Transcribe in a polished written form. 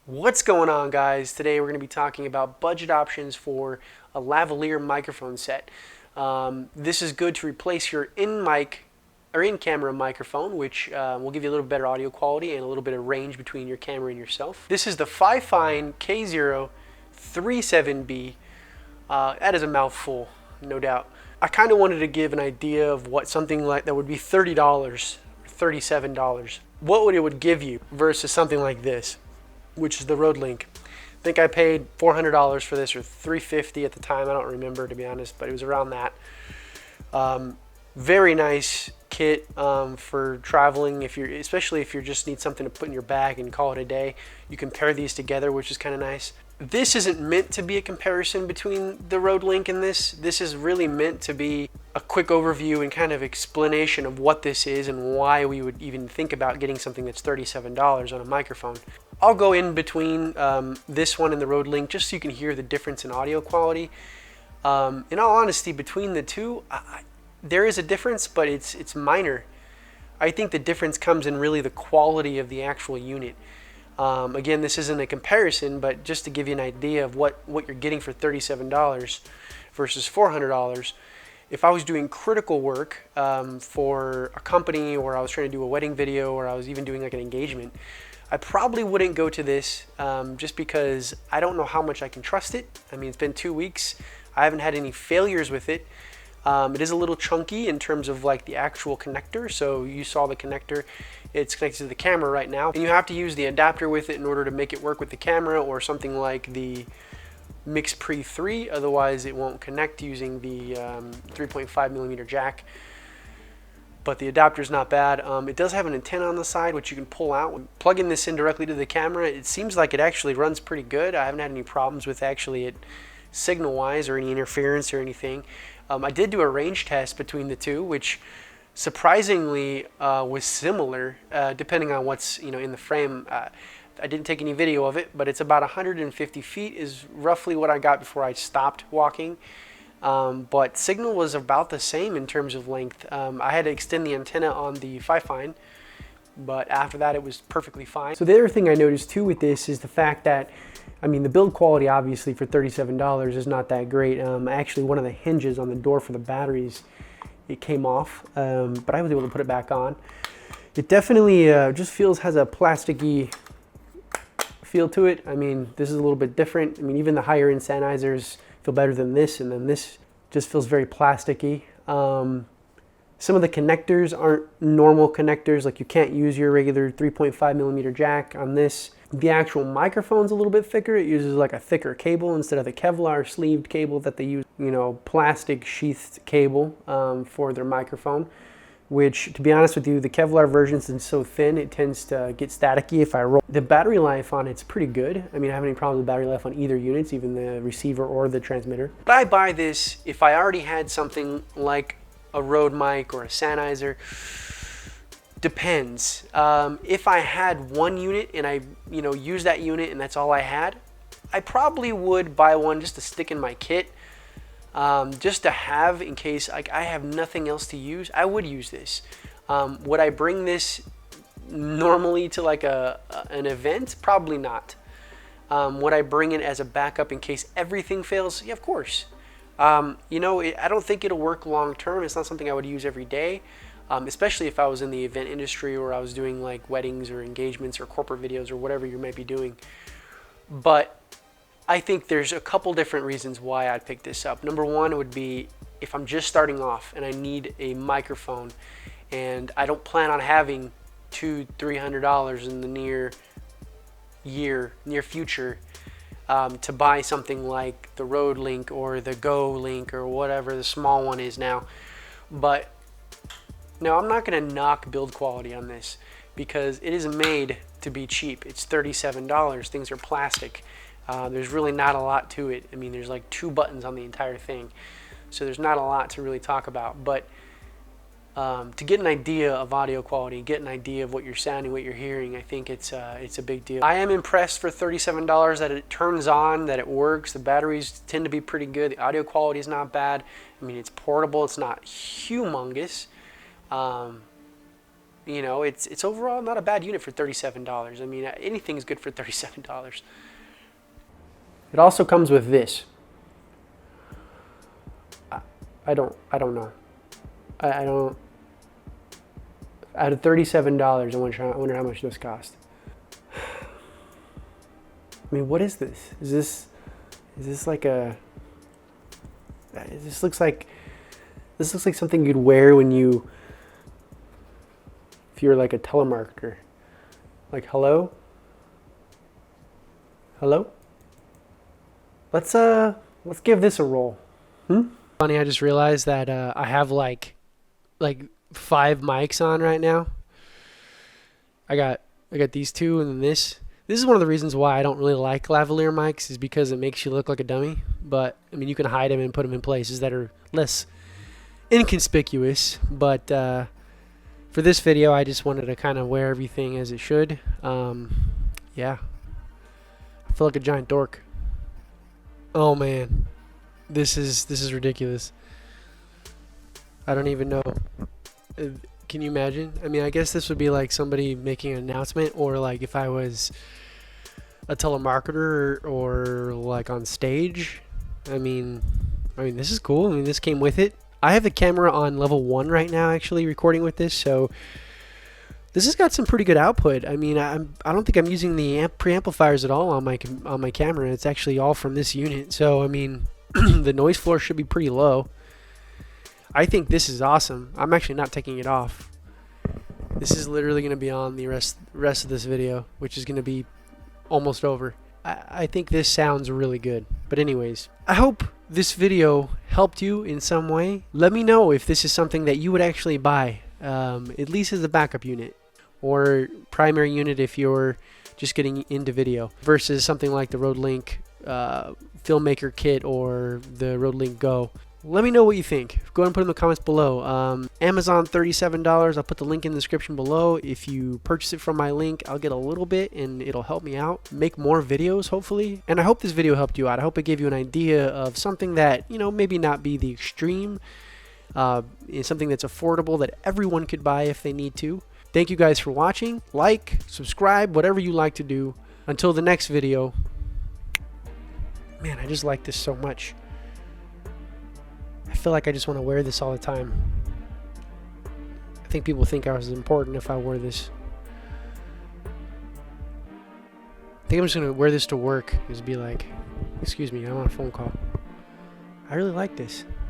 What's going on, guys? Today we're going to be talking about budget options for a lavaliere microphone set. This is good to replace your in-camera microphone, which will give you a little better audio quality and a little bit of range between your camera and yourself. This is the Fifine K037B. That is a mouthful, no doubt. I kind of wanted to give an idea of what something like that would be $30 or $37. What it would give you versus something like this, which is the Rodelink. I think I paid $400 for this, or $350 at the time. I don't remember, to be honest, but it was around that. Very nice kit for traveling, especially if you just need something to put in your bag and call it a day. You can pair these together, which is kind of nice. This isn't meant to be a comparison between the Rodelink and this. This is really meant to be a quick overview and kind of explanation of what this is and why we would even think about getting something that's $37 on a microphone. I'll go in between this one and the Rodelink just so you can hear the difference in audio quality. In all honesty, between the two, there is a difference, but it's minor. I think the difference comes in really the quality of the actual unit. Again, this isn't a comparison, but just to give you an idea of what you're getting for $37 versus $400. If I was doing critical work for a company, or I was trying to do a wedding video, or I was even doing like an engagement, I probably wouldn't go to this just because I don't know how much I can trust it. I mean, it's been 2 weeks. I haven't had any failures with it. It is a little chunky in terms of like the actual connector. So you saw the connector. It's connected to the camera right now, and you have to use the adapter with it in order to make it work with the camera, or something like the Mix Pre 3. Otherwise, it won't connect using the 3.5mm jack. But the adapter is not bad. It does have an antenna on the side, which you can pull out. Plugging this in directly to the camera, it seems like it actually runs pretty good. I haven't had any problems with actually it signal-wise or any interference or anything. I did do a range test between the two, which surprisingly was similar, depending on what's in the frame. I didn't take any video of it, but it's about 150 feet is roughly what I got before I stopped walking. But signal was about the same in terms of length. I had to extend the antenna on the FiFine, but after that it was perfectly fine. So the other thing I noticed too with this is the fact that, I mean, the build quality obviously for $37 is not that great. Actually, one of the hinges on the door for the batteries, it came off, but I was able to put it back on. It definitely just has a plasticky feel to it. I mean, this is a little bit different. I mean, even the higher end Sennheisers feel better than this, and then this just feels very plasticky. Some of the connectors aren't normal connectors, like you can't use your regular 3.5mm jack on this. The actual microphone's a little bit thicker. It uses like a thicker cable instead of the Kevlar sleeved cable that they use, plastic sheathed cable for their microphone, which, to be honest with you, the Kevlar version, since it's so thin, it tends to get staticky if I roll. The battery life on it's pretty good. I mean, I don't have any problems with battery life on either units, even the receiver or the transmitter. But I buy this if I already had something like a Rode mic or a Sennheiser. Depends. If I had one unit and I use that unit and that's all I had, I probably would buy one just to stick in my kit, just to have in case I have nothing else to use. I would use this. Would I bring this normally to like an event? Probably not. Would I bring it as a backup in case everything fails? Yeah, of course. I don't think it'll work long term. It's not something I would use every day. Especially if I was in the event industry, or I was doing like weddings or engagements or corporate videos or whatever you might be doing. But I think there's a couple different reasons why I'd pick this up. Number one would be if I'm just starting off and I need a microphone and I don't plan on having $200-300 in the near future to buy something like the Rodelink or the GoLink or whatever the small one is now. But now, I'm not going to knock build quality on this because it is made to be cheap. It's $37. Things are plastic. There's really not a lot to it. I mean, there's like 2 buttons on the entire thing. So there's not a lot to really talk about. But to get an idea of audio quality, get an idea of what you're sounding, what you're hearing, I think it's a big deal. I am impressed for $37 that it turns on, that it works. The batteries tend to be pretty good. The audio quality is not bad. I mean, it's portable. It's not humongous. You know, it's overall not a bad unit for $37. I mean, anything's good for $37. It also comes with this. I don't know. I don't. Out of $37, I wonder how much this cost. I mean, what is this? Is this like a? This looks like something you'd wear when if you're like a telemarketer. Like, hello? Hello? Let's give this a roll. Funny, I just realized that I have like 5 mics on right now. I got these two and then this. This is one of the reasons why I don't really like lavaliere mics, is because it makes you look like a dummy. But I mean, you can hide them and put them in places that are less inconspicuous. But for this video, I just wanted to kind of wear everything as it should. Yeah, I feel like a giant dork. Oh man, this is ridiculous. I don't even know. Can you imagine? I mean, I guess this would be like somebody making an announcement, or like if I was a telemarketer or like on stage. I mean, this is cool. I mean, this came with it. I have the camera on level 1 right now, actually recording with this, so this has got some pretty good output. I mean, I don't think I'm using the preamplifiers at all on my camera. It's actually all from this unit. So I mean, the noise floor should be pretty low. I think this is awesome. I'm actually not taking it off. This is literally going to be on the rest of this video, which is going to be almost over. I think this sounds really good. But anyways, I hope this video helped you in some way. Let me know if this is something that you would actually buy, at least as a backup unit, or primary unit if you're just getting into video, versus something like the Rodelink Filmarker Kit or the Rodelink Go. Let me know what you think. Go ahead and put it in the comments below. Amazon, $37. I'll put the link in the description below. If you purchase it from my link, I'll get a little bit and it'll help me out make more videos, hopefully. And I hope this video helped you out. I hope it gave you an idea of something that, you know, maybe not be the extreme. Something that's affordable that everyone could buy if they need to. Thank you guys for watching. Like, subscribe, whatever you like to do. Until the next video. Man, I just like this so much. I feel like I just want to wear this all the time. I think people think I was important if I wore this. I think I'm just going to wear this to work. Just be like, excuse me, I'm on a phone call. I really like this.